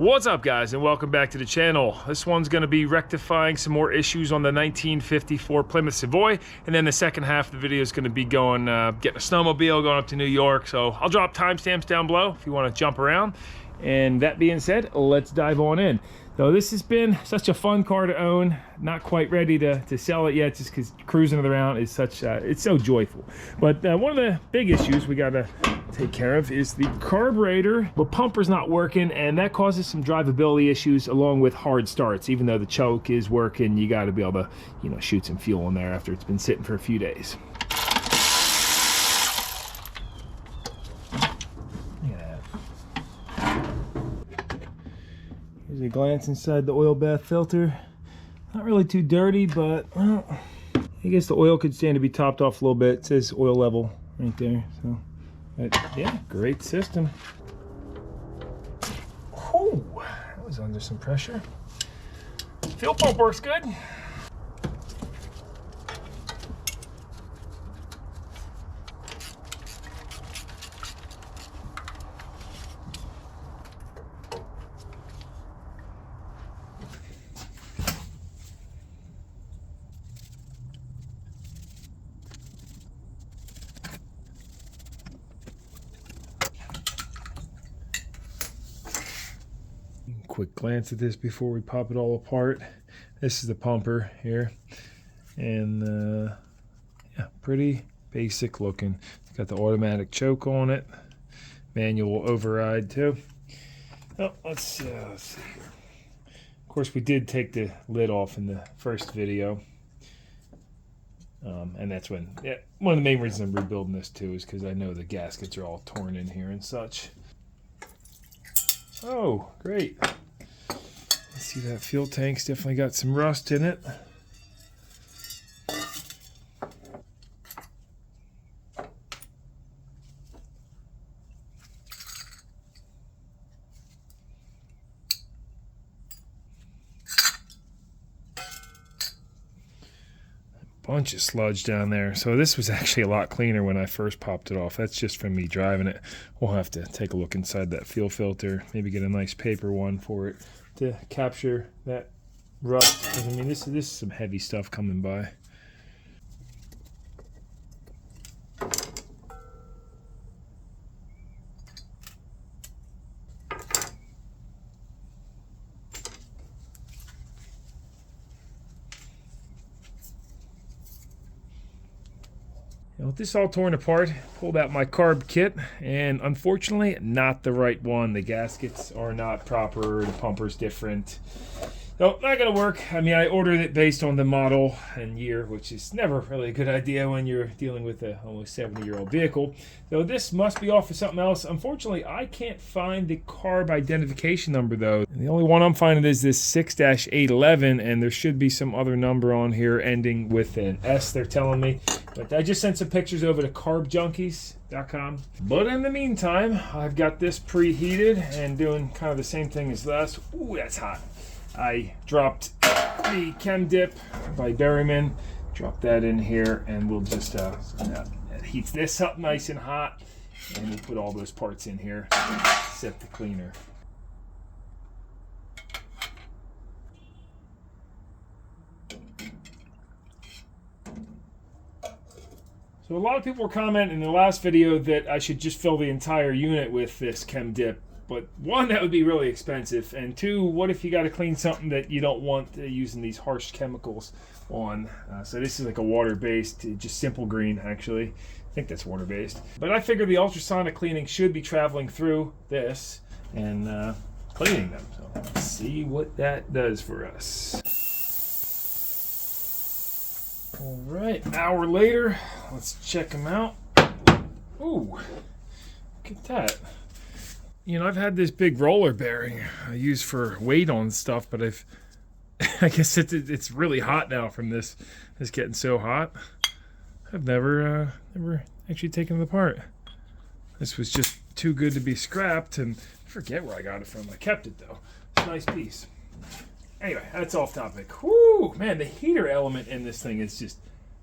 What's up, guys, and welcome back to the channel. This one's going to be rectifying some more issues on the 1954 Plymouth Savoy, and then the second half of the video is going to be going getting a snowmobile, going up to New York. So I'll drop timestamps down below if you want to jump around. And that being said, let's dive on in. So this has been such a fun car to own. Not quite ready to sell it yet, just because cruising it around is such it's so joyful. But one of the big issues we got to take care of is the carburetor. The pumper's not working, and that causes some drivability issues along with hard starts. Even though the choke is working, you got to be able to, you know, shoot some fuel in there after it's been sitting for a few days. Here's a glance inside the oil bath filter. Not really too dirty, but well, I guess the oil could stand to be topped off a little bit. It says oil level right there. So, but yeah, great system. Oh, that was under some pressure. Fuel pump works good. Quick glance at this before we pop it all apart. This is the pumper here, and yeah, pretty basic looking. It's got the automatic choke on it, manual override too. Oh, let's see here. Of course, we did take the lid off in the first video, and that's when, yeah, one of the main reasons I'm rebuilding this too is because I know the gaskets are all torn in here and such. Oh, great. See, that fuel tank's definitely got some rust in it. Bunch of sludge down there. So this was actually a lot cleaner when I first popped it off. That's just from me driving it. We'll have to take a look inside that fuel filter, maybe get a nice paper one for it to capture that rust. Because I mean, this is some heavy stuff coming by. With this all torn apart, pulled out my carb kit, and unfortunately not the right one. The gaskets are not proper, the pumper's different. So not gonna work. I mean, I ordered it based on the model and year, which is never really a good idea when you're dealing with a almost 70-year-old vehicle. So this must be off of something else. Unfortunately, I can't find the carb identification number though. And the only one I'm finding is this 6-811, and there should be some other number on here ending with an S, they're telling me. But I just sent some pictures over to carbjunkies.com. But in the meantime, I've got this preheated and doing kind of the same thing as last. Ooh, that's hot. I dropped the Chem Dip by Berryman. Drop that in here, and we'll just it heats this up nice and hot, and we'll put all those parts in here. Set the cleaner. So a lot of people were commenting in the last video that I should just fill the entire unit with this Chem Dip. But one, that would be really expensive, and two, what if you got to clean something that you don't want using these harsh chemicals on? So this is like a water-based, just simple green actually. I think that's water-based. But I figured the ultrasonic cleaning should be traveling through this and cleaning them. So let's see what that does for us. All right, an hour later, let's check them out. Ooh, look at that. You know, I've had this big roller bearing I use for weight on stuff, but I guess it's really hot now from this. It's getting so hot. I've never actually taken it apart. This was just too good to be scrapped, and I forget where I got it from. I kept it though. It's a nice piece. Anyway, that's off topic. Whoo, man, the heater element in this thing is just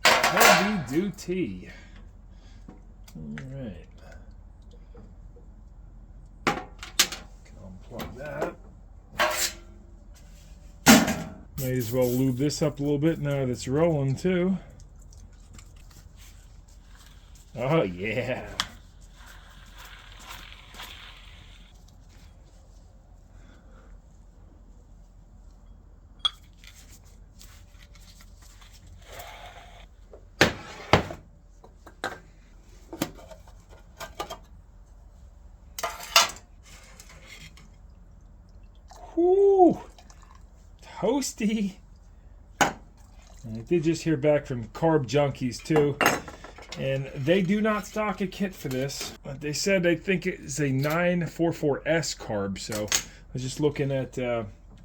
heavy duty. All right. Unplug that. Might as well lube this up a little bit now that it's rolling too. Oh yeah. Whoo! Toasty. And I did just hear back from Carb Junkies too, and they do not stock a kit for this. But they said they think it's a 944S carb. So I was just looking at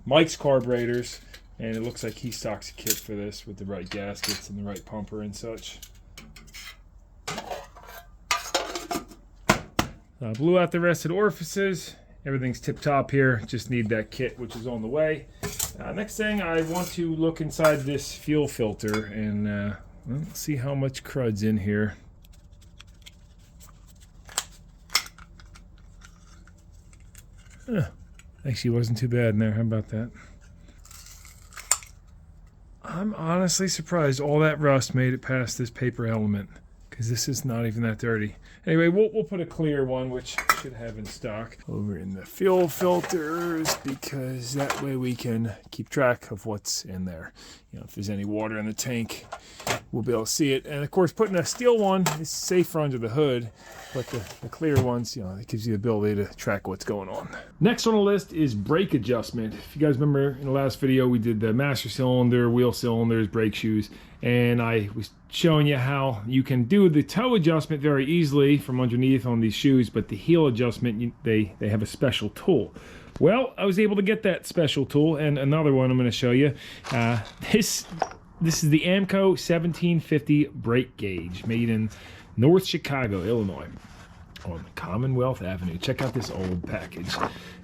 Mike's carburetors, and it looks like he stocks a kit for this with the right gaskets and the right pumper and such. Blew out the rest of the orifices. Everything's tip top here. Just need that kit, which is on the way. Next thing, I want to look inside this fuel filter and let's see how much crud's in here. Actually, wasn't too bad in there. How about that? I'm honestly surprised all that rust made it past this paper element, because this is not even that dirty. Anyway, we'll put a clear one, which I should have in stock, over in the fuel filters, because that way we can keep track of what's in there. You know, if there's any water in the tank, we'll be able to see it. And of course, putting a steel one is safer under the hood, but the clear ones, you know, it gives you the ability to track what's going on. Next on the list is brake adjustment. If you guys remember in the last video, we did the master cylinder, wheel cylinders, brake shoes, and I was showing you how you can do the toe adjustment very easily from underneath on these shoes, but the heel adjustment, they have a special tool. Well, I was able to get that special tool, and another one I'm going to show you. This is the Amco 1750 brake gauge, made in North Chicago, Illinois, on Commonwealth Avenue. Check out this old package.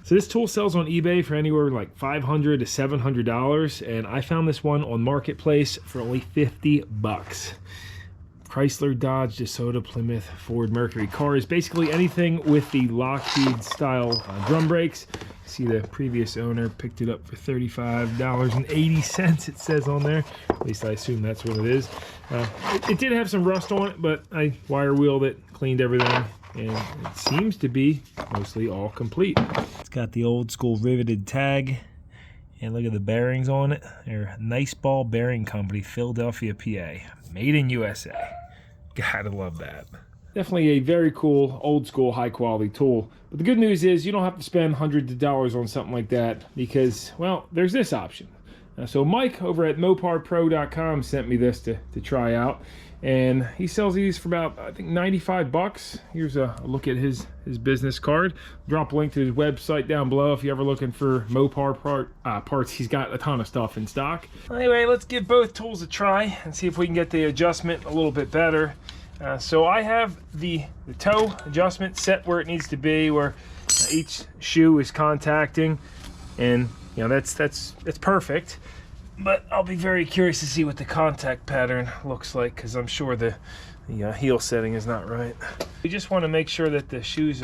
So this tool sells on eBay for anywhere like $500 to $700, and I found this one on Marketplace for only 50 bucks. Chrysler, Dodge, DeSoto, Plymouth, Ford, Mercury cars, basically anything with the Lockheed style drum brakes. See, the previous owner picked it up for $35.80, it says on there. At least I assume that's what it is. It did have some rust on it, but I wire wheeled it, cleaned everything, and it seems to be mostly all complete. It's got the old school riveted tag, and look at the bearings on it. They're Nice Ball Bearing Company, Philadelphia, PA. Made in USA. Gotta love that. Definitely a very cool, old school, high quality tool. But the good news is you don't have to spend hundreds of dollars on something like that, because, well, there's this option. So Mike over at moparpro.com sent me this to try out, and he sells these for about, I think, 95 bucks. Here's a look at his business card. Drop a link to his website down below if you're ever looking for Mopar parts. He's got a ton of stuff in stock. Anyway, let's give both tools a try and see if we can get the adjustment a little bit better. So I have the toe adjustment set where it needs to be, where each shoe is contacting, and you know that's perfect. But I'll be very curious to see what the contact pattern looks like, because I'm sure the heel setting is not right. We just want to make sure that the shoes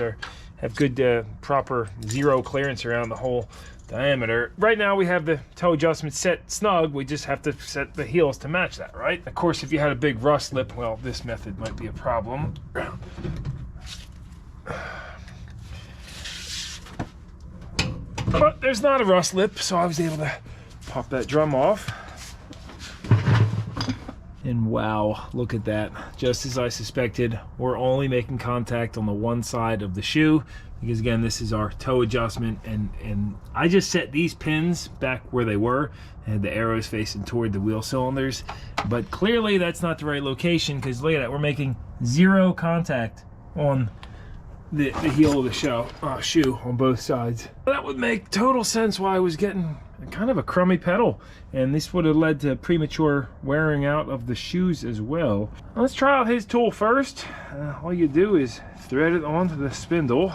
have good proper zero clearance around the whole diameter. Right now we have the toe adjustment set snug. We just have to set the heels to match that, right? Of course, if you had a big rust lip, well, this method might be a problem. But there's not a rust lip, so I was able to pop that drum off. And wow, look at that. Just as I suspected, we're only making contact on the one side of the shoe, because again, this is our toe adjustment, and I just set these pins back where they were, and the arrows facing toward the wheel cylinders, but clearly that's not the right location, because look at that, we're making zero contact on the heel of the shoe on both sides. That would make total sense why I was getting kind of a crummy pedal, and this would have led to premature wearing out of the shoes as well. Let's try out his tool first. All you do is thread it onto the spindle,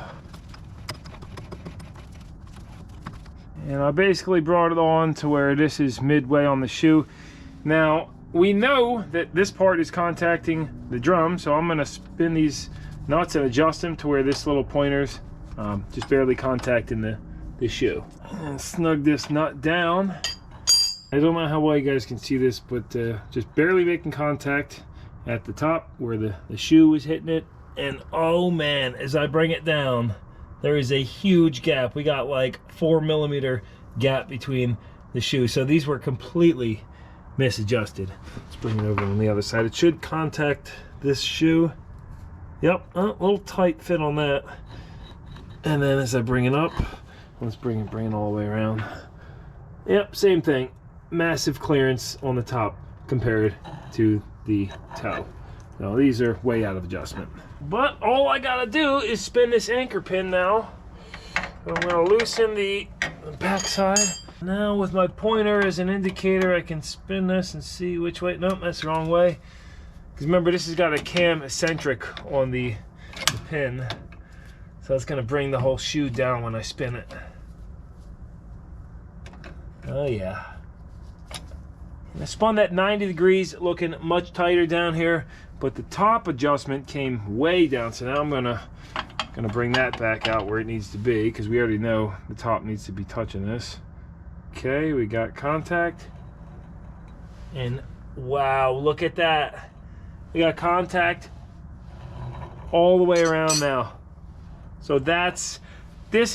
and I basically brought it on to where this is midway on the shoe. Now we know that this part is contacting the drum, so I'm going to spin these nuts and adjust them to where this little pointer's just barely contacting the shoe. And snug this nut down, I don't know how well you guys can see this, but just barely making contact at the top where the shoe was hitting it. And oh man, as I bring it down, there is a huge gap. We got like 4 millimeter gap between the shoe. So these were completely misadjusted. Let's bring it over on the other side. It should contact this shoe. Yep, a little tight fit on that. And then as I bring it up, let's bring it all the way around. Yep, same thing. Massive clearance on the top compared to the toe. Now these are way out of adjustment. But all I gotta do is spin this anchor pin now. I'm gonna loosen the back side. Now with my pointer as an indicator, I can spin this and see which way. Nope, that's the wrong way. Because remember, this has got a cam eccentric on the pin. So it's gonna bring the whole shoe down when I spin it. Oh yeah. I spun that 90 degrees, looking much tighter down here, but the top adjustment came way down. So now I'm gonna bring that back out where it needs to be, because we already know the top needs to be touching this. Okay, we got contact. And wow, look at that. We got contact all the way around now. So this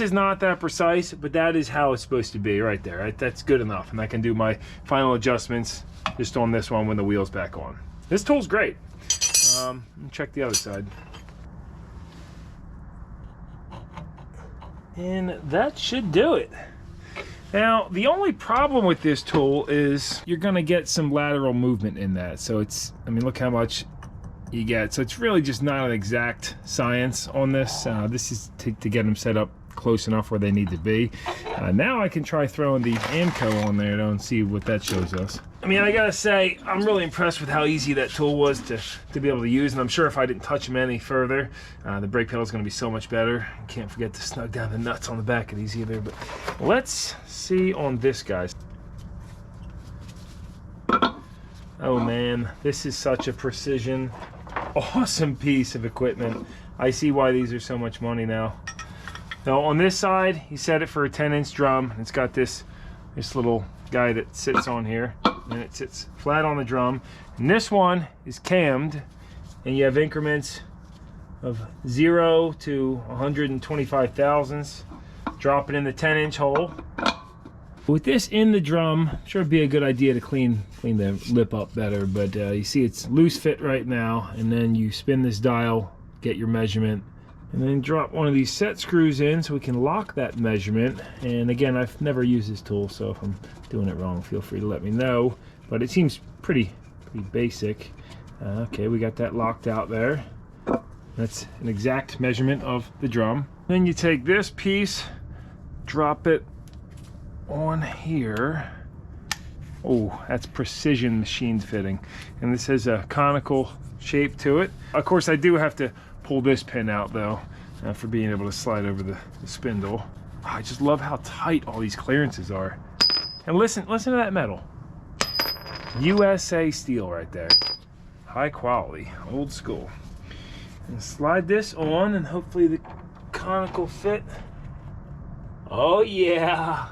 is not that precise, but that is how it's supposed to be right there, right? That's good enough. And I can do my final adjustments just on this one when the wheel's back on. This tool's great. Let me check the other side. And that should do it. Now, the only problem with this tool is you're gonna get some lateral movement in that. So it's, I mean, look how much you get. So it's really just not an exact science on this. This is to get them set up close enough where they need to be. Now I can try throwing the AMCO on there though and see what that shows us. I mean, I gotta say, I'm really impressed with how easy that tool was to be able to use, and I'm sure if I didn't touch them any further, the brake pedal is gonna be so much better. Can't forget to snug down the nuts on the back of these either, but let's see on this, guys. Oh man, this is such a precision, awesome piece of equipment. I see why these are so much money now. Now on this side, he set it for a 10-inch drum. It's got this little guy that sits on here, and it sits flat on the drum. And this one is cammed, and you have increments of 0 to 125 thousandths. Drop it in the 10-inch hole. With this in the drum, I'm sure it'd be a good idea to clean the lip up better, but you see it's loose fit right now, and then you spin this dial, get your measurement, and then drop one of these set screws in so we can lock that measurement. And again, I've never used this tool, so if I'm doing it wrong, feel free to let me know, but it seems pretty basic. Okay, we got that locked out there. That's an exact measurement of the drum. Then you take this piece, drop it on here. Oh, that's precision machine fitting, and this has a conical shape to it. Of course, I do have to pull this pin out though, for being able to slide over the spindle. Oh, I just love how tight all these clearances are. And listen to that metal. USA steel right there. High quality, old school. And slide this on, and hopefully the conical fit. Oh yeah,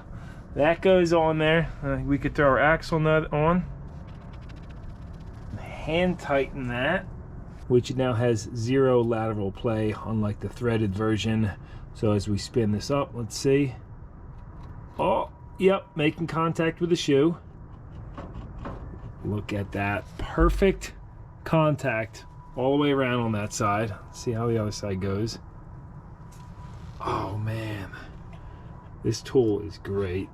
that goes on there. We could throw our axle nut on. Hand tighten that, which now has 0 lateral play, unlike the threaded version. So as we spin this up, let's see. Oh, yep, making contact with the shoe. Look at that, perfect contact all the way around on that side. Let's see how the other side goes. Oh man, this tool is great.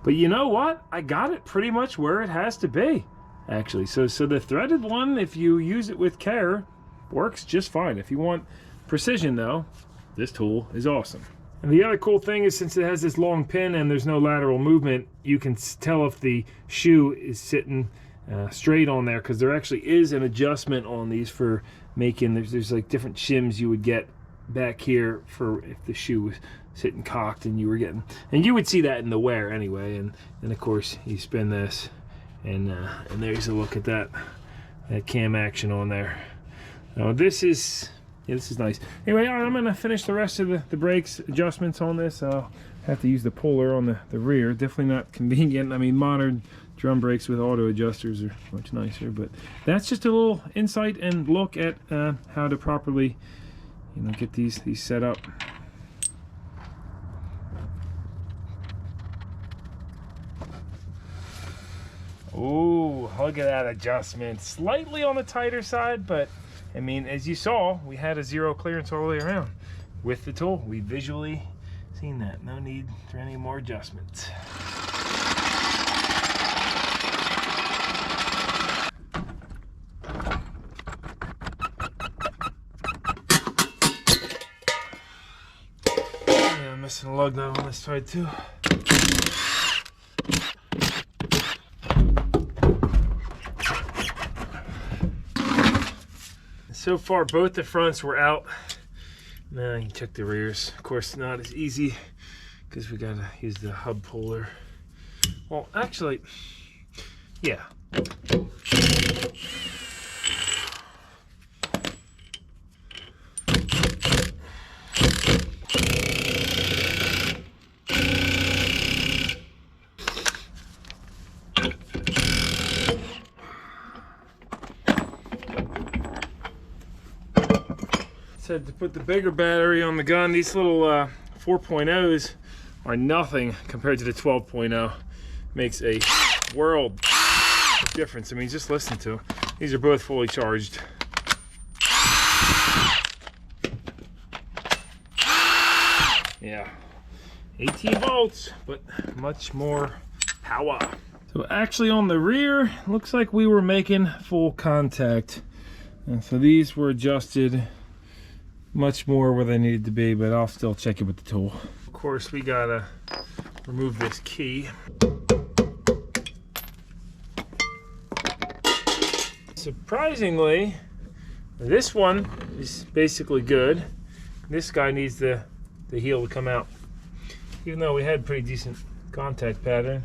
But you know what? I got it pretty much where it has to be, actually. So the threaded one, if you use it with care, works just fine. If you want precision though, this tool is awesome. And the other cool thing is, since it has this long pin and there's no lateral movement, you can tell if the shoe is sitting straight on there, because there actually is an adjustment on these for making, there's like different shims you would get back here for if the shoe was sitting cocked and you were getting, and you would see that in the wear anyway. And of course you spin this, and there's a look at that cam action on there. Now this is nice. Anyway, all right, I'm gonna finish the rest of the brakes adjustments on this. I'll have to use the puller on the rear. Definitely not convenient. I mean, modern drum brakes with auto adjusters are much nicer, but that's just a little insight and look at how to properly, you know, get these set up. Ooh, look at that adjustment. Slightly on the tighter side, but I mean, as you saw, we had a 0 clearance all the way around with the tool. We visually seen that. No need for any more adjustments. Yeah, I'm missing a lug nut on this side too. So far, both the fronts were out. Now I can check the rears. Of course, not as easy because we gotta use the hub puller. Well, actually, yeah. Said to put the bigger battery on the gun. These little 4.0s are nothing compared to the 12.0. Makes a world of difference. I mean, just listen to them. These are both fully charged. Yeah, 18 volts, but much more power. So actually on the rear, looks like we were making full contact. And so these were adjusted much more where they needed to be, but I'll still check it with the tool. Of course, we gotta remove this key. Surprisingly, this one is basically good. This guy needs the heel to come out, even though we had pretty decent contact pattern.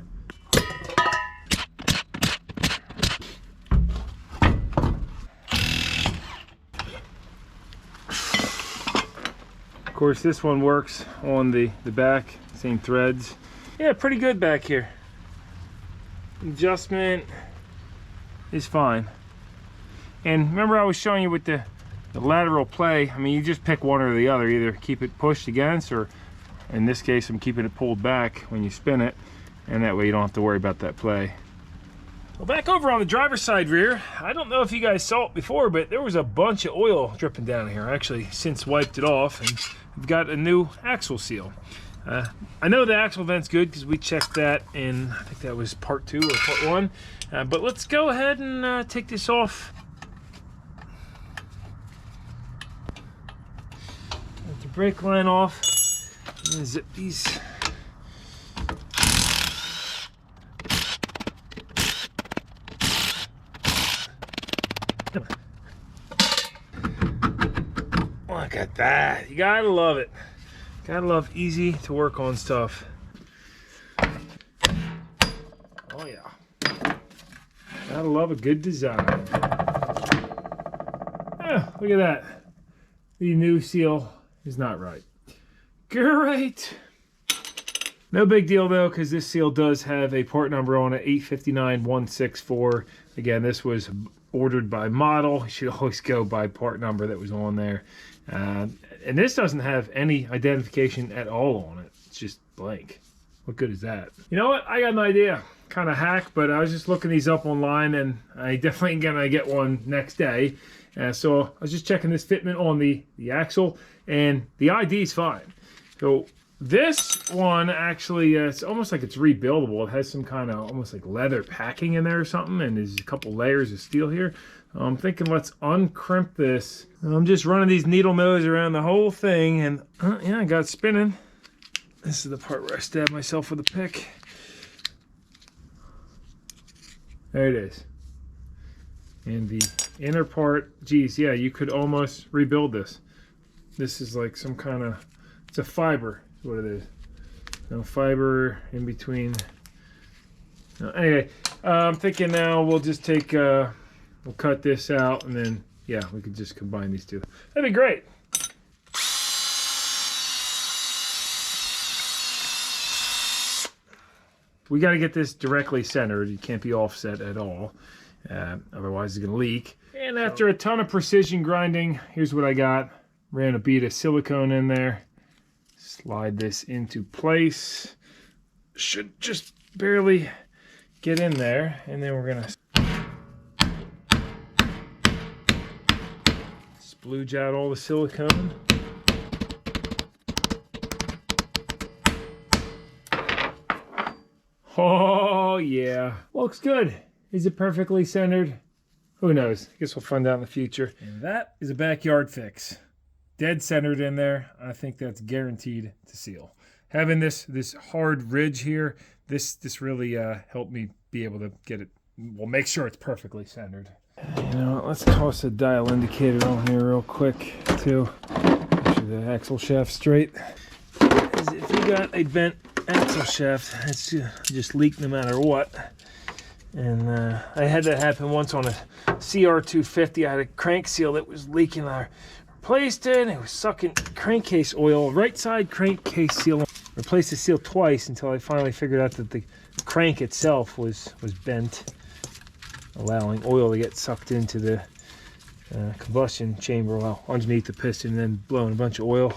Of course, this one works on the back, same threads. Yeah, pretty good back here. Adjustment is fine. And remember I was showing you with the lateral play, I mean, you just pick one or the other. Either keep it pushed against, or in this case, I'm keeping it pulled back when you spin it, and that way you don't have to worry about that play. Well, back over on the driver's side rear, I don't know if you guys saw it before, but there was a bunch of oil dripping down here. I actually since wiped it off, and we've got a new axle seal. I know the axle vent's good because we checked that in, I think that was part 2 or part 1. But let's go ahead and take this off. Get the brake line off. And zip these. Look at that. You gotta love it. Gotta love easy to work on stuff. Oh yeah. Gotta love a good design. Oh, look at that. The new seal is not right. Great. No big deal though, because this seal does have a part number on it, 859164. Again, this was ordered by model. You should always go by part number that was on there. And this doesn't have any identification at all on it. It's just blank. What good is that? You know what? I got an idea. Kind of hack, but I was just looking these up online, and I definitely gonna get one next day. So I was just checking this fitment on the axle, and the ID is fine. So this one actually, it's almost like it's rebuildable. It has some kind of almost like leather packing in there or something, and there's a couple layers of steel here. I'm thinking let's uncrimp this. I'm just running these needle nose around the whole thing, and yeah, I got it spinning. This is the part where I stab myself with a pick. There it is. And the inner part, geez, yeah, you could almost rebuild this. This is like some kind of, it's a fiber, is what it is. No fiber in between. Anyway, I'm thinking now we'll just take, we'll cut this out, and then, yeah, we could just combine these two. That'd be great. We got to get this directly centered. You can't be offset at all. Otherwise it's going to leak. And after a ton of precision grinding, here's what I got. Ran a bead of silicone in there. Slide this into place. Should just barely get in there. And then we're going to splooge out all the silicone. Oh yeah, looks good. Is it perfectly centered? Who knows? I guess we'll find out in the future. And that is a backyard fix. Dead centered in there. I think that's guaranteed to seal. Having this hard ridge here, this really helped me be able to get it. Well, make sure it's perfectly centered. You know, let's toss a dial indicator on here real quick too. Make sure the axle shaft's straight. If you got a bent axle shaft, it's just leak no matter what. And I had that happen once on a CR250. I had a crank seal that was leaking. I replaced it. It was sucking crankcase oil, right side crankcase seal. Replaced the seal twice until I finally figured out that the crank itself was bent, allowing oil to get sucked into the combustion chamber while underneath the piston and then blowing a bunch of oil.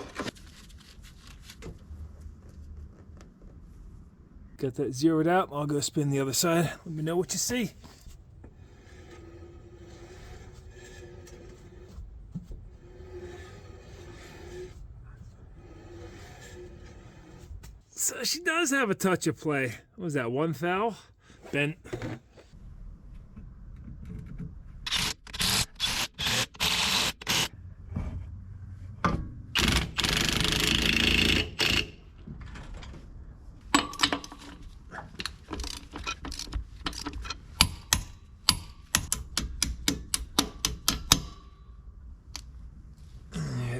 Got that zeroed out. I'll go spin the other side. Let me know what you see. So she does have a touch of play. What was that, 1 thou? Bent.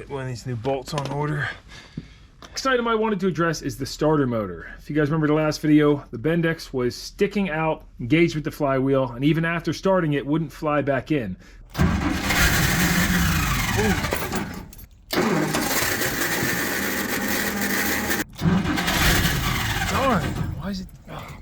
One of these new bolts on order. Next item I wanted to address is the starter motor. If you guys remember the last video, the Bendix was sticking out, engaged with the flywheel, and even after starting it, wouldn't fly back in. Darn, why is it?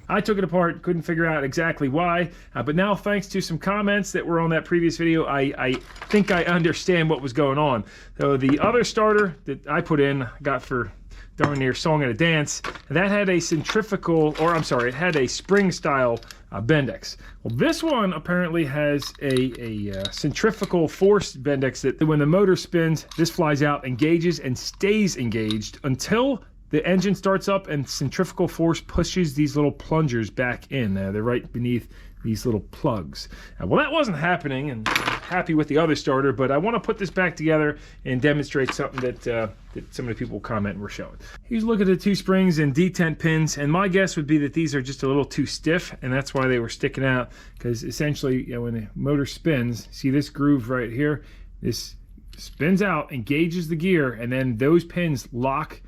I took it apart, couldn't figure out exactly why, but now thanks to some comments that were on that previous video, I think I understand what was going on. So the other starter that I put in, got for darn near Song and a Dance, that had a centrifugal, or I'm sorry, it had a spring style Bendix. Well, this one apparently has a centrifugal force Bendix that when the motor spins, this flies out, engages, and stays engaged until the engine starts up and centrifugal force pushes these little plungers back in. They're right beneath these little plugs. Well, that wasn't happening, and I'm happy with the other starter, but I want to put this back together and demonstrate something that some of the people comment were showing. Here's a look at the 2 springs and detent pins, and my guess would be that these are just a little too stiff, and that's why they were sticking out, because essentially, when the motor spins, see this groove right here? This spins out, engages the gear, and then those pins lock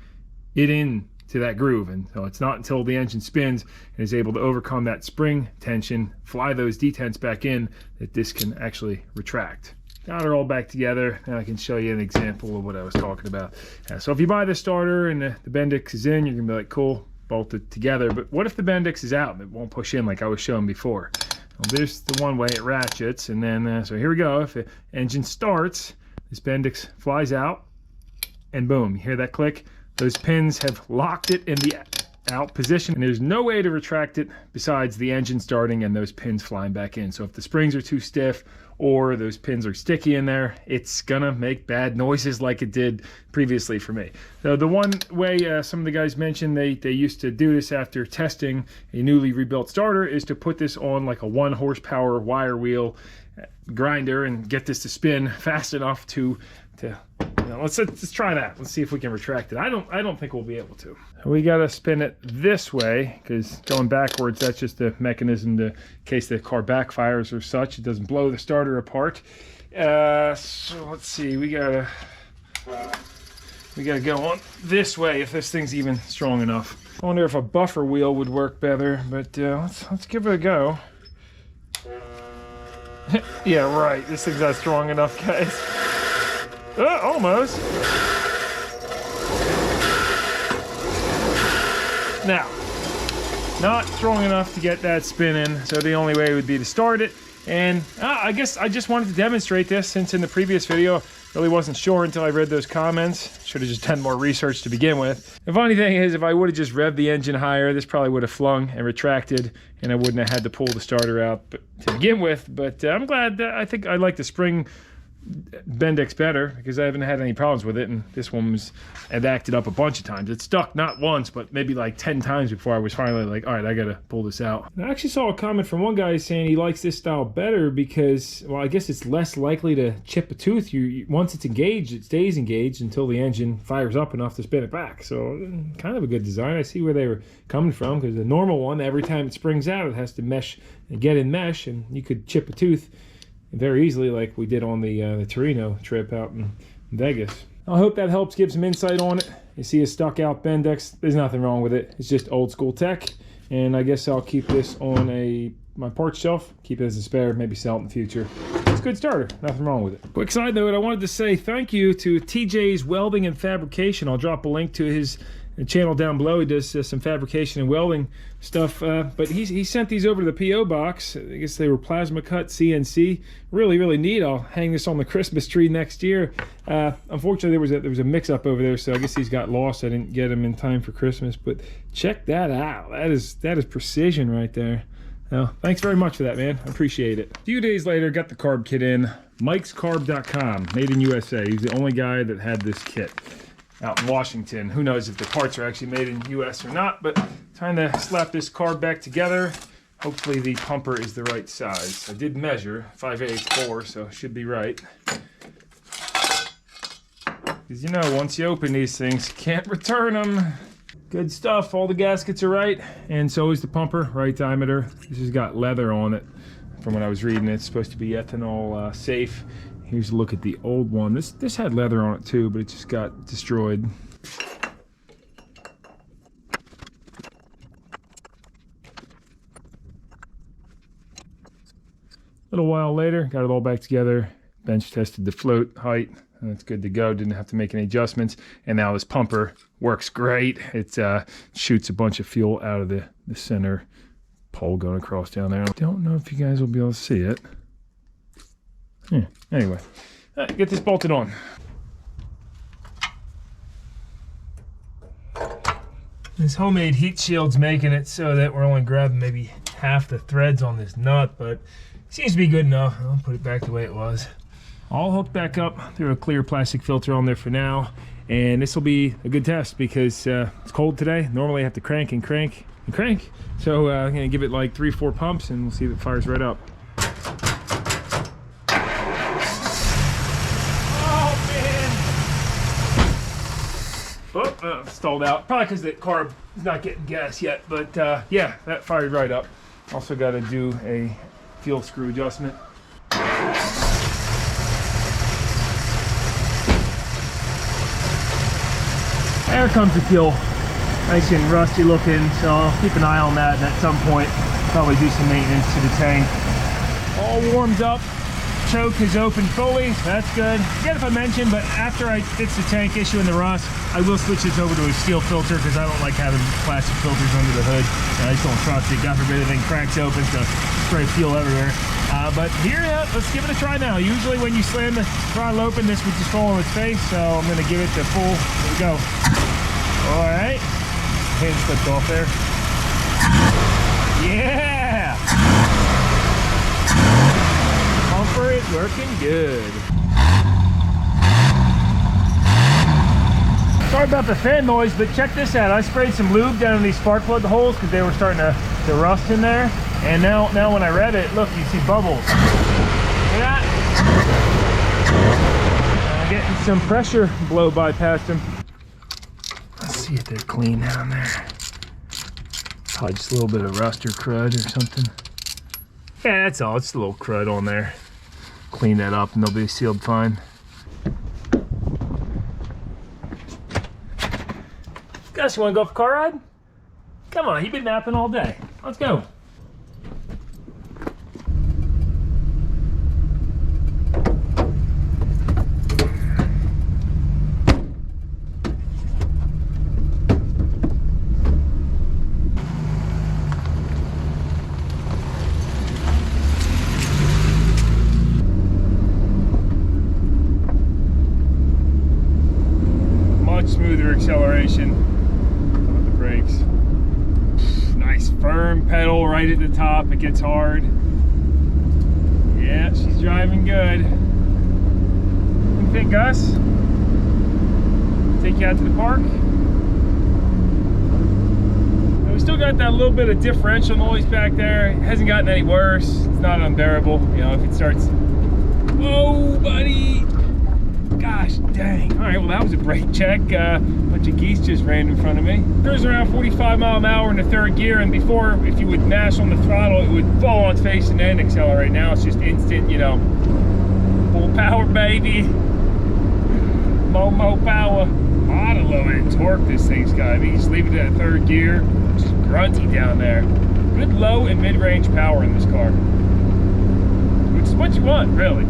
it in to that groove, and so it's not until the engine spins and is able to overcome that spring tension, fly those detents back in, that this can actually retract. Now they're all back together, and I can show you an example of what I was talking about. So if you buy the starter and the Bendix is in, you're gonna be like, cool, bolt it together. But what if the Bendix is out and it won't push in like I was showing before? Well, there's the one way it ratchets, and then so here we go. If the engine starts, this Bendix flies out, and boom, you hear that click? Those pins have locked it in the out position, and there's no way to retract it besides the engine starting and those pins flying back in. So if the springs are too stiff or those pins are sticky in there, it's gonna make bad noises like it did previously for me. So the one way some of the guys mentioned they used to do this after testing a newly rebuilt starter is to put this on like a 1 horsepower wire wheel grinder and get this to spin fast enough to let's try that. Let's see if we can retract it. I don't think we'll be able to. We gotta spin it this way, because going backwards, that's just a mechanism to, in case the car backfires or such, it doesn't blow the starter apart. So let's see, we gotta go on this way if this thing's even strong enough. I wonder if a buffer wheel would work better, but let's give it a go. Yeah, right. This thing's not strong enough, guys. Almost. Now, not strong enough to get that spinning, so the only way would be to start it. And I guess I just wanted to demonstrate this, since in the previous video really wasn't sure until I read those comments. Should have just done more research to begin with. The funny thing is, if I would have just revved the engine higher, this probably would have flung and retracted, and I wouldn't have had to pull the starter out to begin with. But I'm glad. I think I like the spring Bendix better, because I haven't had any problems with it, and this one had acted up a bunch of times. It stuck not once, but maybe like 10 times before I was finally like, all right, I gotta pull this out. I actually saw a comment from one guy saying he likes this style better because, well, I guess it's less likely to chip a tooth. Once it's engaged, it stays engaged until the engine fires up enough to spin it back. So kind of a good design. I see where they were coming from, because the normal one, every time it springs out, it has to mesh and get in mesh, and you could chip a tooth very easily, like we did on the Torino trip out in Vegas. I hope that helps give some insight on it. You see a stuck out Bendix, there's nothing wrong with it. It's just old school tech, and I guess I'll keep this on my parts shelf, keep it as a spare, maybe sell it in the future. It's a good starter, nothing wrong with it. Quick side note, I wanted to say thank you to TJ's Welding and Fabrication. I'll drop a link to his channel down below. He does some fabrication and welding stuff, but he sent these over to the P.O. box. I guess they were plasma cut CNC. Really neat. I'll hang this on the Christmas tree next year. Unfortunately, there was a mix-up over there, so I guess these got lost. I didn't get them in time for Christmas, but check that out. That is precision right there. Well, thanks very much for that, man. I appreciate it. A few days later, got the carb kit in. Mike'sCarb.com, made in USA. He's the only guy that had this kit out in Washington. Who knows if the parts are actually made in US or not, but trying to slap this carb back together. Hopefully the pumper is the right size. I did measure 5/8 bore, so it should be right. Because you know, once you open these things, you can't return them. Good stuff. All the gaskets are right, and so is the pumper, right diameter. This has got leather on it. From what I was reading, it's supposed to be ethanol safe. Here's a look at the old one. This had leather on it too, but it just got destroyed. A little while later, got it all back together. Bench tested the float height. That's good to go. Didn't have to make any adjustments. And now this pumper works great. It shoots a bunch of fuel out of the center pole going across down there. I don't know if you guys will be able to see it. Yeah, anyway, get this bolted on. This homemade heat shield's making it so that we're only grabbing maybe half the threads on this nut, but it seems to be good enough. I'll put it back the way it was. All hooked back up through a clear plastic filter on there for now, and this will be a good test because it's cold today. Normally I have to crank and crank and crank, so I'm gonna give it like 3-4 pumps and we'll see if it fires right up. Stalled out, probably because the carb is not getting gas yet, but yeah, that fired right up. Also got to do a fuel screw adjustment. There comes the fuel, nice and rusty looking, so I'll keep an eye on that, and at some point probably do some maintenance to the tank. All warmed up. Choke is open fully, so that's good. Forget if I mentioned, but after I fix the tank issue in the rust, I will switch this over to a steel filter because I don't like having plastic filters under the hood. I just don't trust it. God forbid the thing cracks open, so spray fuel everywhere. But here, let's give it a try now. Usually when you slam the throttle open, this would just fall on its face, so I'm gonna give it the full, here we go. All right, hand slipped off there. Yeah! Pumper is working good. Sorry about the fan noise, but check this out. I sprayed some lube down in these spark plug holes because they were starting to rust in there. And now when I read it, look, you see bubbles. See that? Getting some pressure blow by past them. Let's see if they're clean down there. Probably just a little bit of rust or crud or something. Yeah, that's all. It's a little crud on there. Clean that up and they'll be sealed fine. Gus, you want to go for a car ride? Come on, you've been napping all day. Let's go. smoother acceleration on the brakes. Nice firm pedal right at the top. It gets hard. Yeah, she's driving good. What do you think, Gus? Take you out to the park? We still got that little bit of differential noise back there. It hasn't gotten any worse. It's not unbearable. You know, if it starts... Whoa, buddy! Gosh, dang. All right, well, that was a brake check. A bunch of geese just ran in front of me. There's around 45 mile an hour in the third gear, and before, if you would mash on the throttle, it would fall on its face and then accelerate. Now it's just instant, you know, full power, baby. Mo power. A lot of low end torque this thing's got. I mean, you just leave it at third gear. Just grunty down there. Good low and mid-range power in this car, which is what you want, really.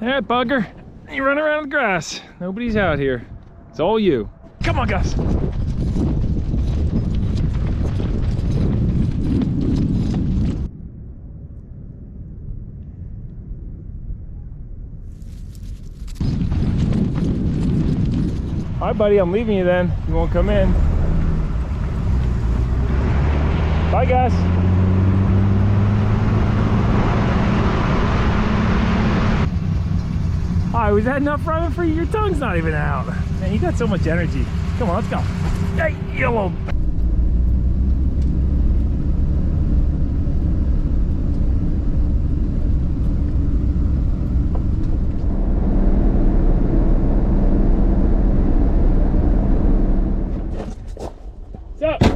All right, bugger. You run around in the grass. Nobody's out here. It's all you. Come on, Gus. All right, buddy, I'm leaving you then. You won't come in. Bye, Gus. Alright, was that enough running for you? Your tongue's not even out. Man, you got so much energy. Come on, let's go. Hey, you little... What's up?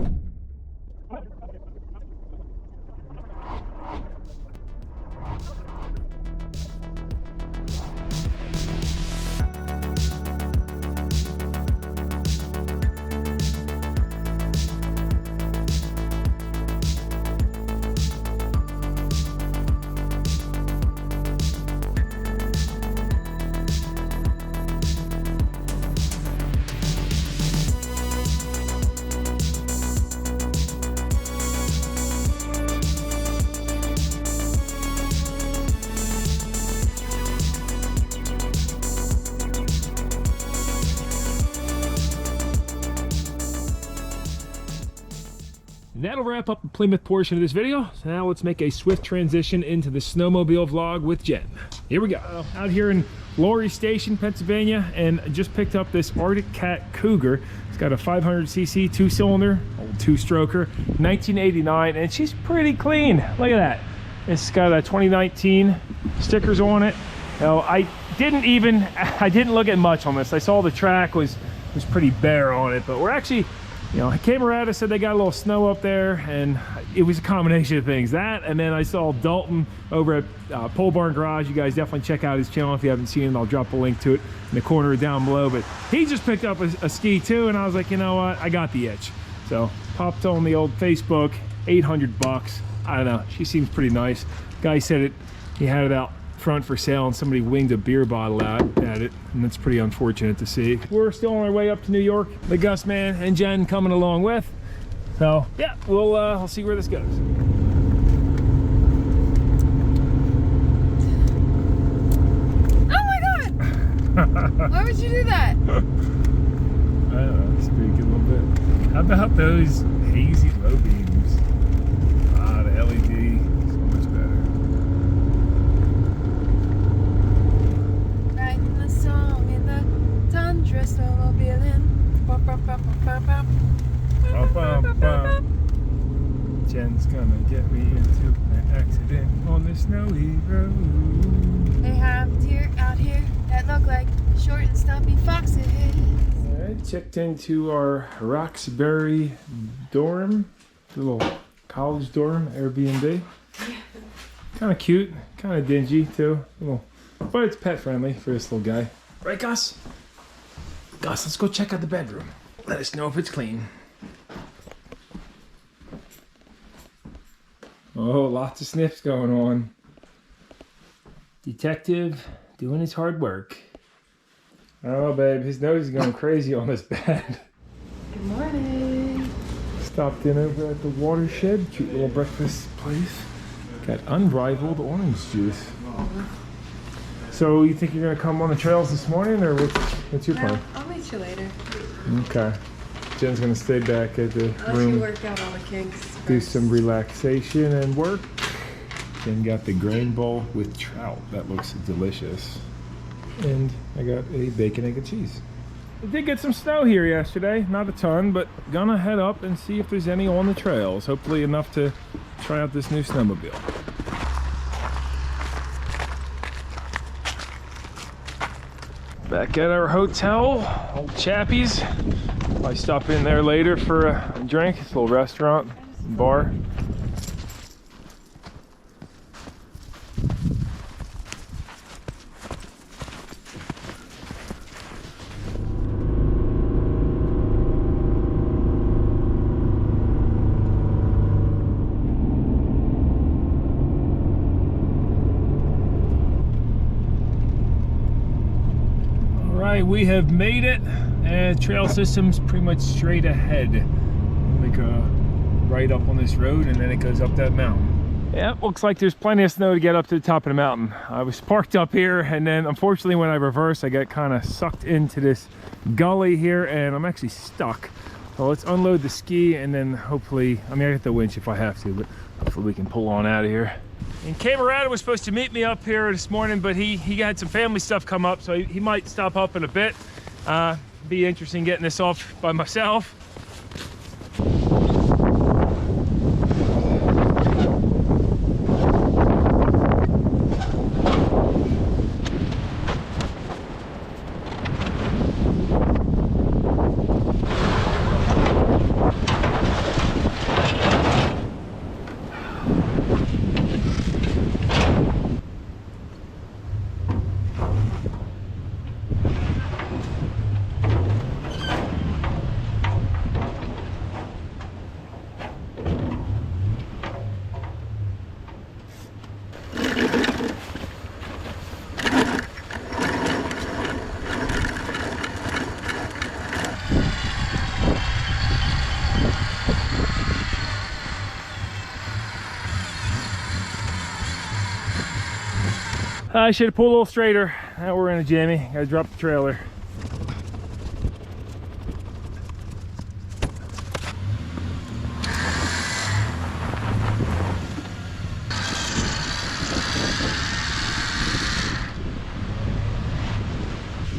That'll wrap up the Plymouth portion of this video. So now let's make a swift transition into the snowmobile vlog with Jen. Here we go. Out here in Laurie Station, Pennsylvania, and just picked up this Arctic Cat Cougar. It's got a 500cc two-cylinder, old two-stroker, 1989, and she's pretty clean. Look at that. It's got a 2019 stickers on it. Now, I didn't look at much on this. I saw the track was pretty bare on it, but we're actually, you know, I came around and said they got a little snow up there, and it was a combination of things. That, and then I saw Dalton over at Pole Barn Garage. You guys definitely check out his channel if you haven't seen it. I'll drop a link to it in the corner down below. But he just picked up a ski too, and I was like, you know what? I got the itch. So popped on the old Facebook, 800 bucks. I don't know. She seems pretty nice. Guy said he had it out front for sale, and somebody winged a beer bottle out at it, and that's pretty unfortunate to see. We're still on our way up to New York. The Gusman and Jen coming along with. So yeah, we'll see where this goes. Oh my god! Why would you do that? I don't know, speak a little bit. How about those hazy low beams? Ah, the LED, so much better. Writing a song in the tundra, snowmobiling. Jen's gonna get me into an accident on the snowy road. They have deer out here that look like short and stumpy foxes. I checked into our Roxbury dorm, the little college dorm, Airbnb. Kind of cute, kind of dingy too, but it's pet friendly for this little guy. Right, Gus? Gus, let's go check out the bedroom. Let us know if it's clean. Oh, lots of sniffs going on. Detective doing his hard work. Oh, babe, his nose is going crazy on this bed. Good morning. Stopped in over at the Watershed, cute little breakfast place. Got unrivaled orange juice. So you think you're gonna come on the trails this morning, or what's your plan? I'll meet you later. Okay. Jen's gonna stay back at the I'll let room, you work out all the kinks. do some relaxation and work. Jen got the grain bowl with trout. That looks delicious. And I got a bacon, egg, and cheese. I did get some snow here yesterday, not a ton, but gonna head up and see if there's any on the trails. Hopefully enough to try out this new snowmobile. Back at our hotel, Old Chappie's. I stop in there later for a drink. It's a little restaurant, bar. We have made it, and trail system's pretty much straight ahead. Like right up on this road, and then it goes up that mountain. Yeah, looks like there's plenty of snow to get up to the top of the mountain. I was parked up here, and then unfortunately when I reversed, I got kind of sucked into this gully here, and I'm actually stuck. So let's unload the ski, and then hopefully, I mean, I get the winch if I have to, but hopefully we can pull on out of here. And Camerata was supposed to meet me up here this morning, but he had some family stuff come up, so he might stop up in a bit. Be interesting getting this off by myself. I should have pulled a little straighter. Now we're in a jammy. Gotta drop the trailer.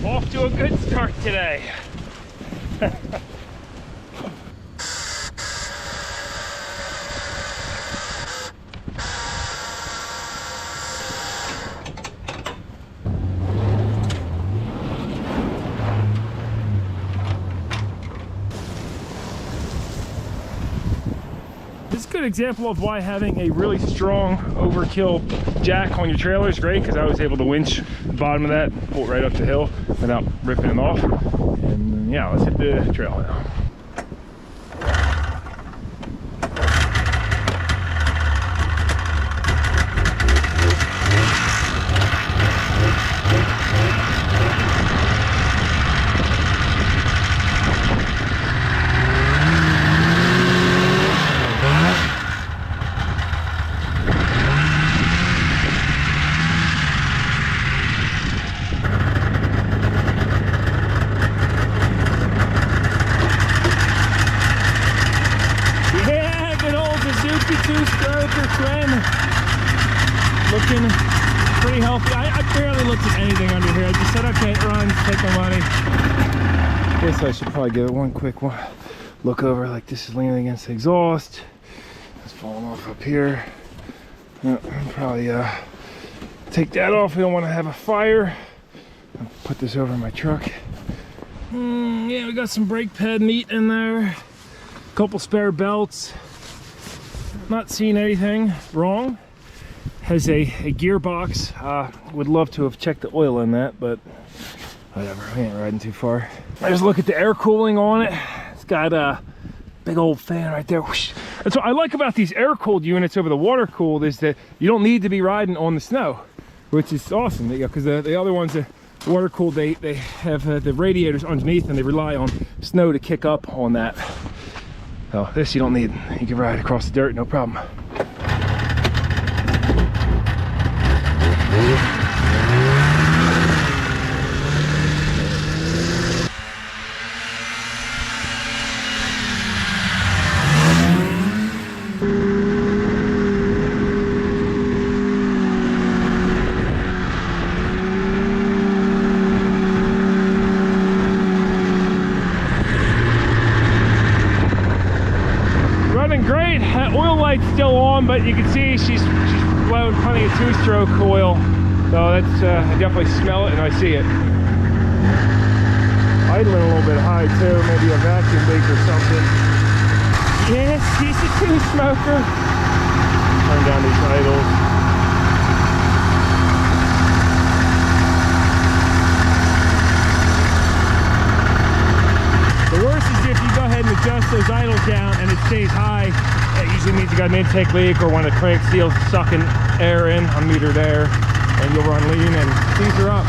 Off to a good start today. This is a good example of why having a really strong overkill jack on your trailer is great, because I was able to winch the bottom of that, pull it right up the hill without ripping it off. And yeah, let's hit the trail now. Looking pretty healthy. I barely looked at anything under here. I just said, okay, run, take my money. Guess I should probably give it one quick look over. Like, this is leaning against the exhaust. It's falling off up here. Probably take that off. We don't want to have a fire. I'll put this over my truck. Yeah, we got some brake pad meat in there. A couple spare belts. Not seeing anything wrong. Has a gearbox. Would love to have checked the oil in that, but whatever, we ain't riding too far. I just look at the air cooling on it. It's got a big old fan right there. Whoosh. That's what I like about these air cooled units over the water cooled, is that you don't need to be riding on the snow, which is awesome. Because the other ones, the water cooled, they have the radiators underneath, and they rely on snow to kick up on that. So this you don't need. You can ride across the dirt, no problem. light's still on, but you can see she's blowing plenty of two-stroke oil. So that's I definitely smell it and I see it. Idling a little bit high too, maybe a vacuum leak or something. Yes, he's a two smoker. Turn down these idles. The worst is if you go ahead and adjust those idles down and it stays high. It usually means you got an intake leak or one of the crank seals sucking air in, unmetered air, and you'll run lean and things are up.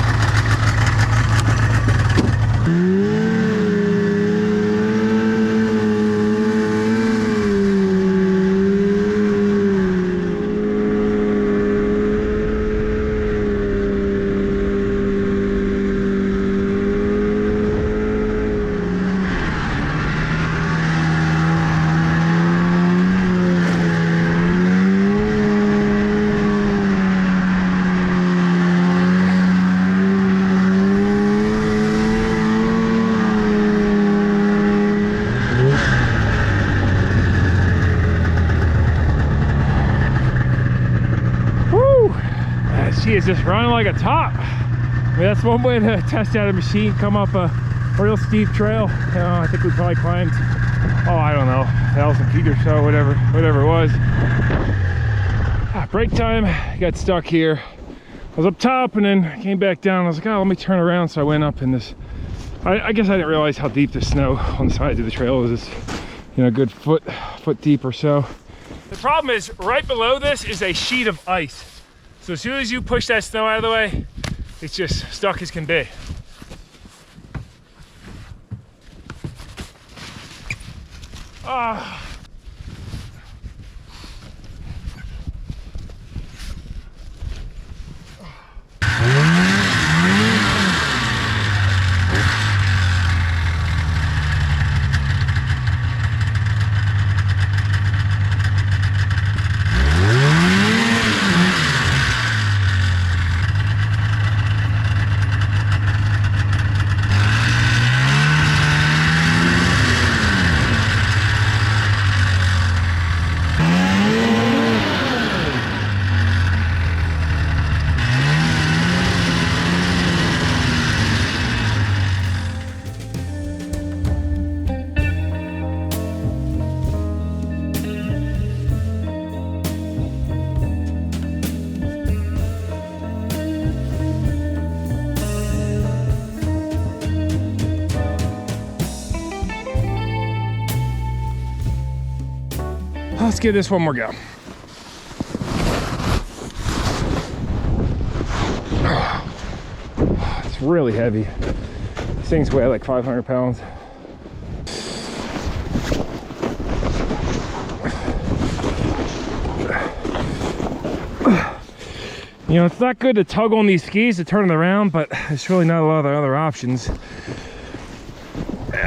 She is just running like a top. I mean, that's one way to test out a machine. Come up a real steep trail. You know, I think we probably climbed, oh, I don't know, 1,000 feet or so, whatever it was. Break time, got stuck here. I was up top and then came back down. I was like, oh, let me turn around. So I went up in this, I guess I didn't realize how deep the snow on the sides of the trail was. Just, you know, a good foot deep or so. The problem is right below this is a sheet of ice. So as soon as you push that snow out of the way, it's just stuck as can be. Ah. Let's give this one more go. It's really heavy. These things weigh like 500 pounds. You know, it's not good to tug on these skis to turn them around, but there's really not a lot of other options.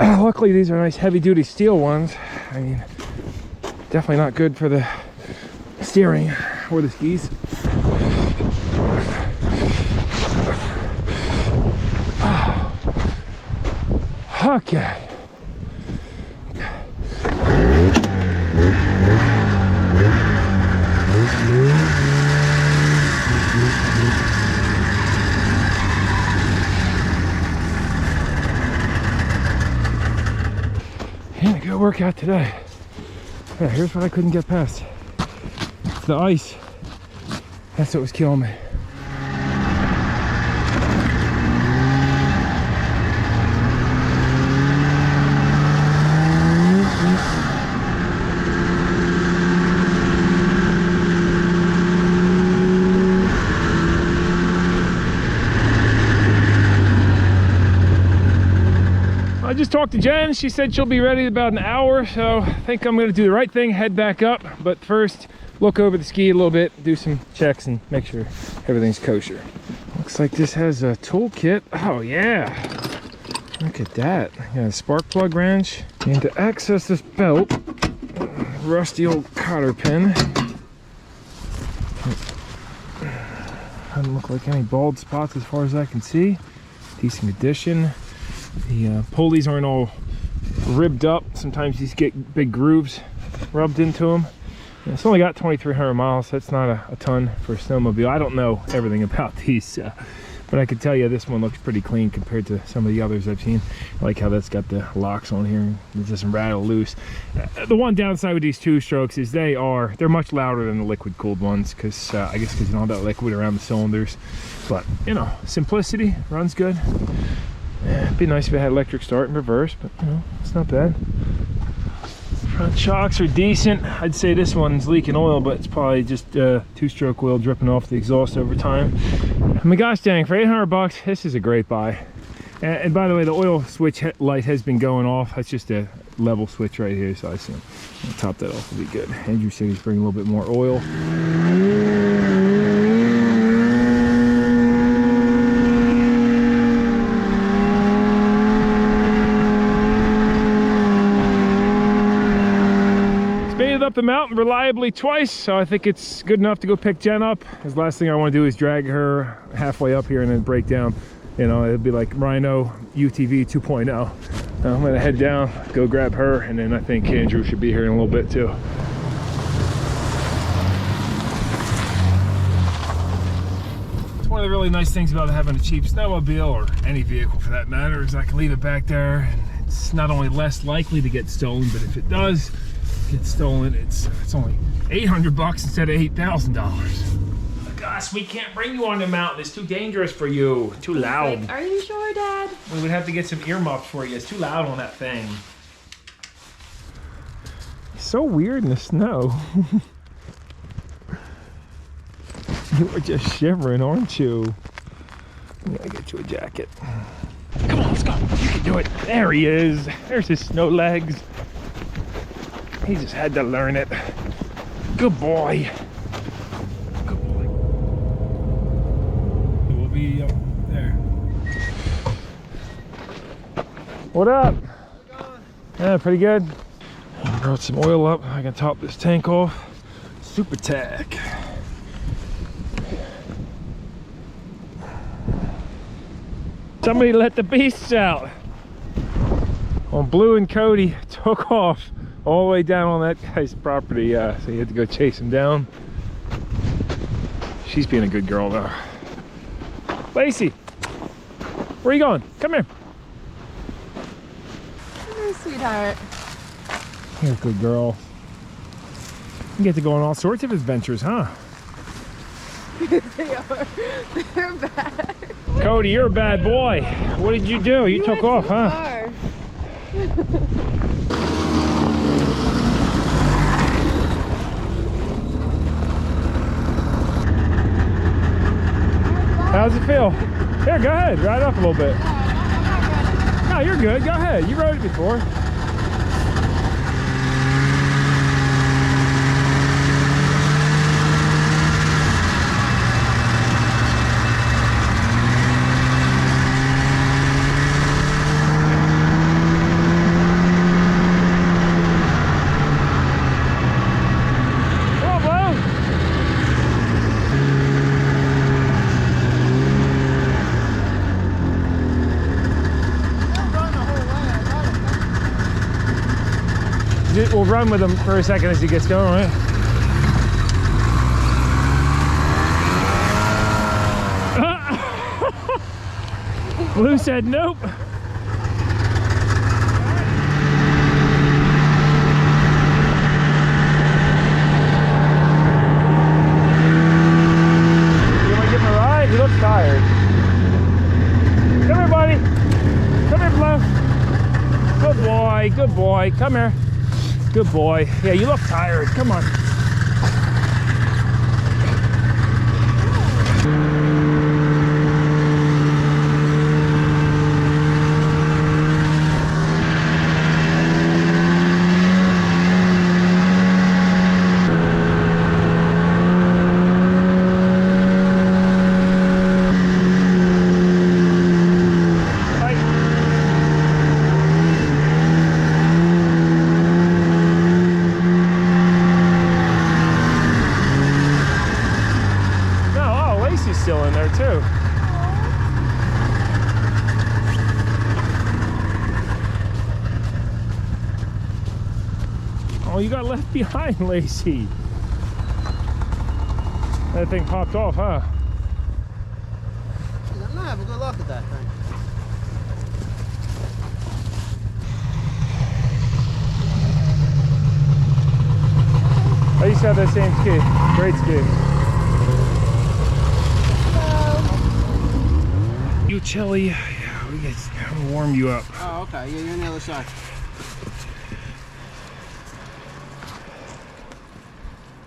Luckily, these are nice heavy-duty steel ones. I mean, definitely not good for the steering or the skis. Okay. And a good workout today. Yeah, here's what I couldn't get past. It's the ice. That's what was killing me. I just talked to Jen. She said she'll be ready in about an hour, so I think I'm gonna do the right thing, head back up. But first, look over the ski a little bit, do some checks and make sure everything's kosher. Looks like this has a toolkit. Oh yeah, look at that. Got a spark plug wrench. And to access this belt, rusty old cotter pin. Doesn't look like any bald spots as far as I can see. Decent condition. The pulleys aren't all ribbed up. Sometimes these get big grooves rubbed into them. It's only got 2,300 miles. That's not a ton for a snowmobile. I don't know everything about these, but I can tell you this one looks pretty clean compared to some of the others I've seen. I like how that's got the locks on here. It doesn't rattle loose. The one downside with these two-strokes is they're much louder than the liquid-cooled ones, because I guess because you don't have that liquid around the cylinders. But you know, simplicity, runs good. It'd be nice if it had electric start and reverse, but you know, it's not bad. Front shocks are decent. I'd say this one's leaking oil, but it's probably just two-stroke oil dripping off the exhaust over time. I mean, gosh dang, for 800 bucks, this is a great buy. And by the way, the oil switch light has been going off. That's just a level switch right here, so I assume I'll top that off will be good. Andrew said he's bringing a little bit more oil. Up the mountain reliably twice, so I think it's good enough to go pick Jen up. Because the last thing I want to do is drag her halfway up here and then break down. You know, it'd be like Rhino UTV 2.0. I'm gonna head down, go grab her, and then I think Andrew should be here in a little bit too. It's one of the really nice things about having a cheap snowmobile, or any vehicle for that matter, is I can leave it back there and it's not only less likely to get stolen, but if it does get stolen, it's only 800 bucks instead of $8,000. Gus, we can't bring you on the mountain. It's too dangerous for you. Too loud. Like, are you sure, Dad? We would have to get some earmuffs for you. It's too loud on that thing. It's so weird in the snow. You were just shivering, aren't you? I'm gonna get you a jacket. Come on, let's go. You can do it. There he is. There's his snow legs. He just had to learn it. Good boy. Good boy. We'll be up there. What up? Yeah, pretty good. Brought some oil up. I can top this tank off. Super tack. Somebody let the beasts out. Well, Blue and Cody took off all the way down on that guy's property, so he had to go chase him down. She's being a good girl though. Lacey, where are you going? Come here. Hey, sweetheart. You're a good girl. You get to go on all sorts of adventures, huh? They are. They're bad. Cody, you're a bad boy. What did you do? You took off, huh? How's it feel? Here, go ahead. Ride up a little bit. No, you're good. Go ahead. You rode it before. We'll run with him for a second as he gets going, right? Blue said nope. You want to give him a ride? He looks tired. Come here, buddy. Come here, Blue. Good boy, good boy. Come here. Good boy. Yeah, you look tired. Come on. Still in there too. Oh, you got left behind, Lacey. That thing popped off, huh? I don't have a good look at that thing. I used to have that same ski. Great ski. Hello. You chilly. Yeah, we get to warm you up. Oh, okay. Yeah, you're on the other side.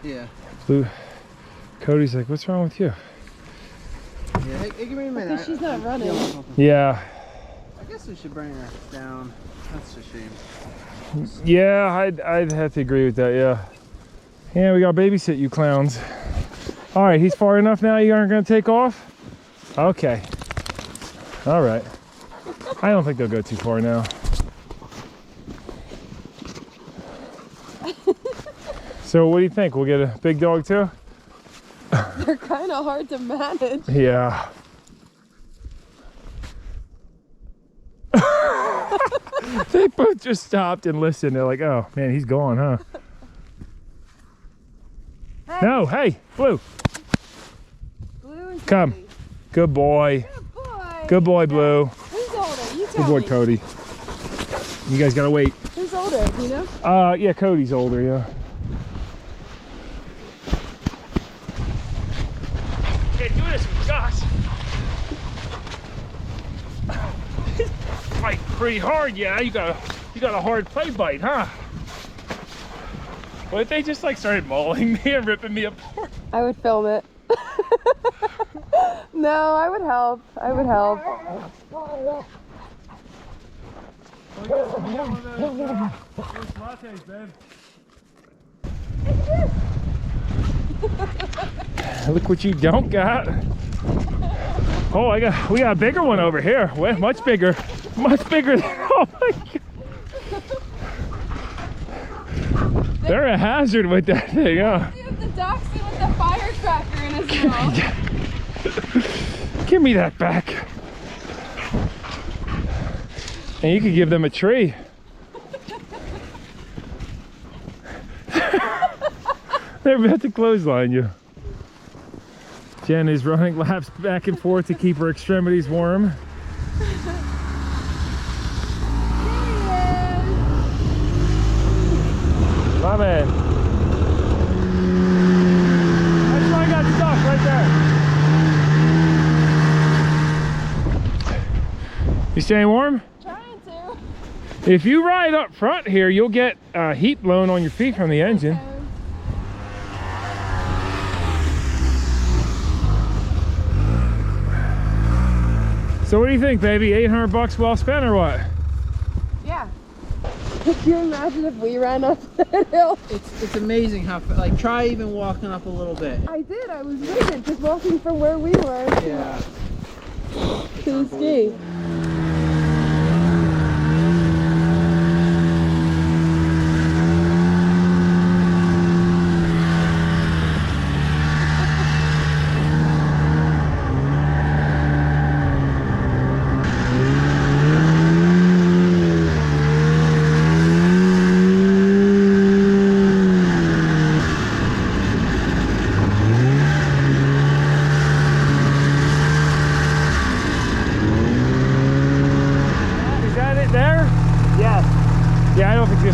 Yeah. Blue. Cody's like, what's wrong with you? Yeah, hey, give me a minute. Because she's not running. Yeah. I guess we should bring her down. That's a shame. Yeah, I'd have to agree with that, yeah. Yeah, we gotta babysit you clowns. All right, he's far enough now, you aren't gonna take off? Okay. All right. I don't think they'll go too far now. So what do you think? We'll get a big dog too? They're kind of hard to manage. Yeah. They both just stopped and listened. They're like, oh man, he's gone, huh? Hey. No, hey, Blue. Blue and Come. Cody. Good boy. Good boy. Good boy, Blue. Who's older? You Good tell boy, me. Cody. You guys gotta wait. Who's older? Do you know? Yeah, Cody's older, yeah. Can't do this with Gus. Fight pretty hard, yeah. You got a hard play bite, huh? What if they just like started mauling me and ripping me apart? I would film it. No, I would help. I would help. Look what you don't got. Oh, we got a bigger one over here. Way much bigger. Much bigger than, oh my God. They're a hazard with that thing, huh? See the dachshund with the firecracker in his mouth. Give me that back. And you could give them a tree. They're about to clothesline you. Jen is running laps back and forth to keep her extremities warm. My man. That's why I got stuck right there. You staying warm? Trying to. If you ride up front here, you'll get heat blown on your feet from the engine. So what do you think, baby? 800 bucks well spent or what? Yeah. Can you imagine if we ran up that hill? It's amazing how, like, try even walking up a little bit. I did. I was with it, just walking from where we were Yeah. to the ski.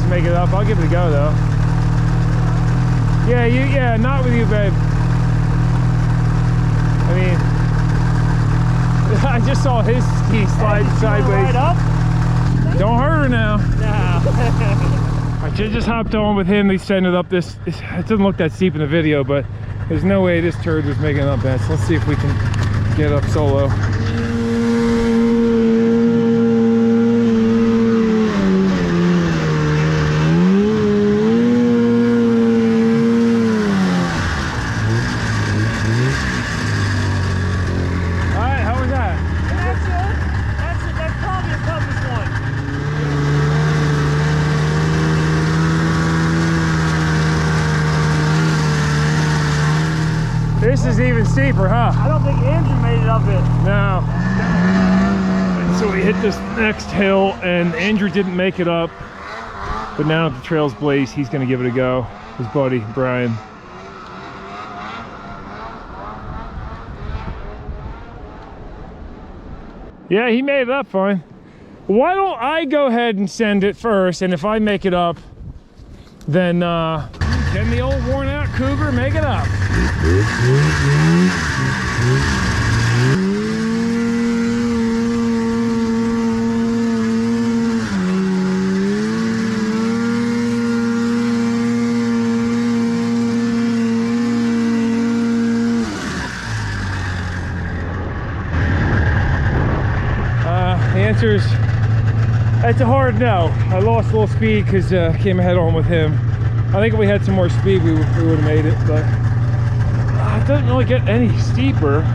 Make it up. I'll give it a go though. Yeah, not with you, babe. I mean, I just saw his ski slide sideways. Right up? Don't hurt her now. No. I just hopped on with him. They sent it up this. It doesn't look that steep in the video, but there's no way this turd was making it up that. So let's see if we can get up solo. This is even steeper, huh? I don't think Andrew made it up it. No. So we hit this next hill, and Andrew didn't make it up. But now that the trail's blazed, he's going to give it a go. His buddy, Brian. Yeah, he made it up fine. Why don't I go ahead and send it first, and if I make it up, then can the old worn out Cougar make it up? The answer is, it's a hard no. I lost a little speed because I came head on with him. I think if we had some more speed, we would have made it, but it doesn't really get any steeper.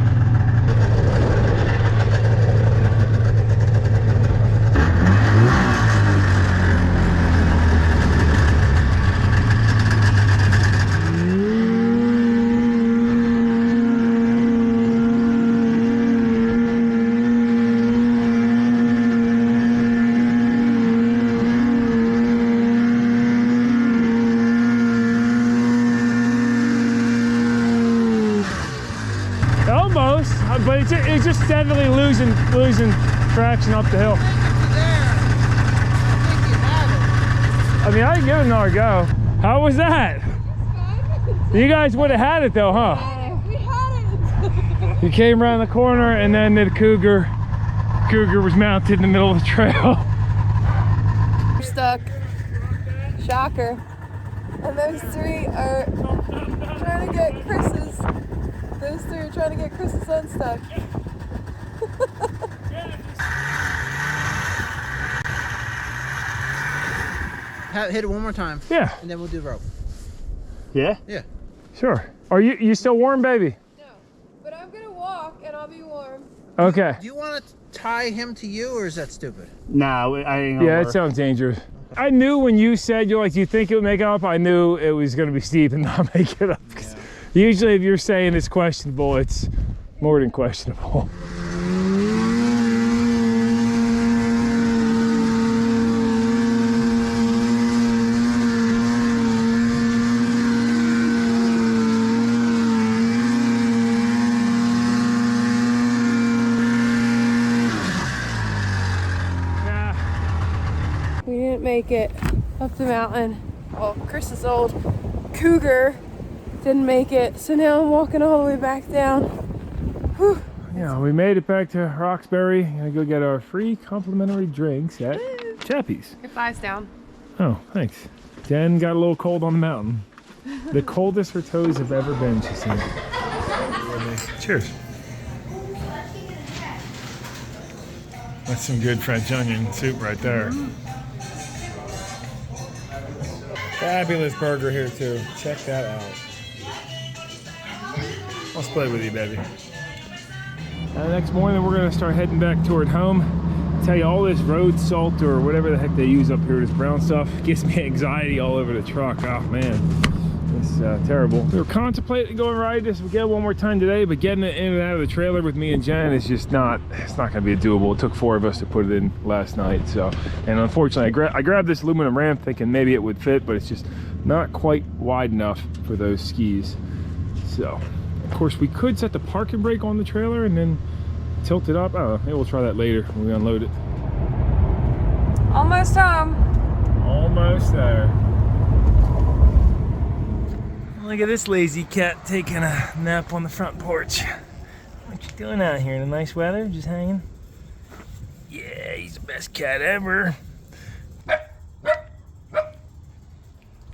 But it's just steadily losing traction up the hill. I mean, I can give it another go. How was that? You guys would have had it though, huh? We had it. You came around the corner and then the Cougar was mounted in the middle of the trail. We're stuck. Shocker. And those three are trying to get Chris's. Those three are trying to get Chris's unstuck. Hit it one more time. Yeah. And then we'll do rope. Yeah? Yeah. Sure. Are you still warm, baby? No, but I'm gonna walk and I'll be warm. Okay. Do you want to tie him to you, or is that stupid? No, I ain't gonna Yeah, work. that sounds dangerous. I knew when you said you're like, do you think it would make it up? I knew it was going to be steep and not make it up. Yeah. Usually if you're saying it's questionable, it's more than questionable. We didn't make it up the mountain. Well, Chris's old Cougar didn't make it, so now I'm walking all the way back down. Whew. Yeah, we made it back to Roxbury. Gonna go get our free complimentary drinks at Chappie's. Your thigh's down. Oh, thanks. Jen got a little cold on the mountain. The coldest her toes have ever been, she said. Cheers. That's some good French onion soup right there. Fabulous burger here too. Check that out. I'll split with you, baby. The next morning we're gonna start heading back toward home. I tell you, all this road salt or whatever the heck they use up here, this brown stuff, gives me anxiety all over the truck. Oh man, it's terrible. We were contemplating going ride this again one more time today, but getting it in and out of the trailer with me and Jen is just not, it's not gonna be doable. It took 4 of us to put it in last night, so. And unfortunately, I grabbed this aluminum ramp thinking maybe it would fit, but it's just not quite wide enough for those skis. So, of course, we could set the parking brake on the trailer and then tilt it up. I don't know, maybe we'll try that later when we unload it. Almost home. Almost there. Look at this lazy cat taking a nap on the front porch. What you doing out here in the nice weather? Just hanging? Yeah, he's the best cat ever.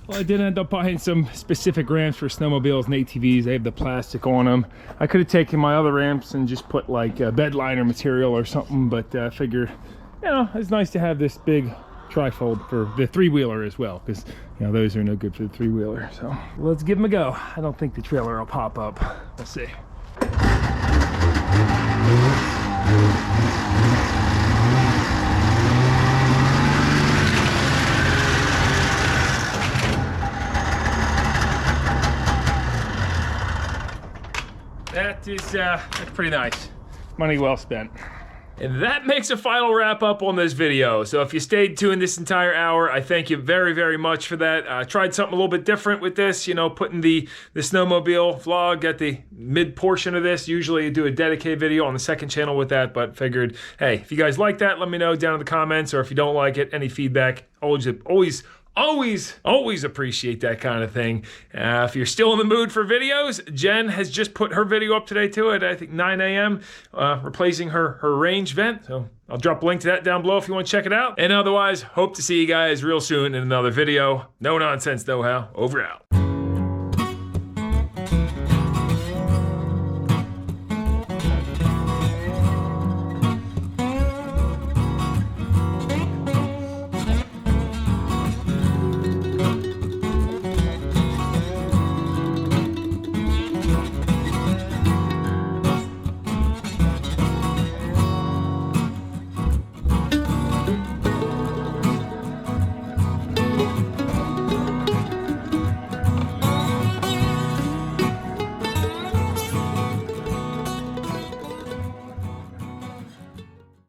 Well, I did end up buying some specific ramps for snowmobiles and ATVs. They have the plastic on them. I could have taken my other ramps and just put like bed liner material or something, but I figure, you know, it's nice to have this big trifold for the 3-wheeler as well, because you know those are no good for the 3-wheeler. So let's give them a go. I don't think the trailer will pop up. We'll see. That is that's pretty nice. Money well spent. And that makes a final wrap up on this video. So if you stayed tuned this entire hour, I thank you very, very much for that. I tried something a little bit different with this, you know, putting the snowmobile vlog at the mid portion of this. Usually I do a dedicated video on the second channel with that, but figured, hey, if you guys like that, let me know down in the comments, or if you don't like it, any feedback, always appreciate that kind of thing. If you're still in the mood for videos, Jen has just put her video up today too at I think 9 a.m. Replacing her range vent. So I'll drop a link to that down below if you want to check it out. And otherwise, hope to see you guys real soon in another video. No nonsense, know how. Over out.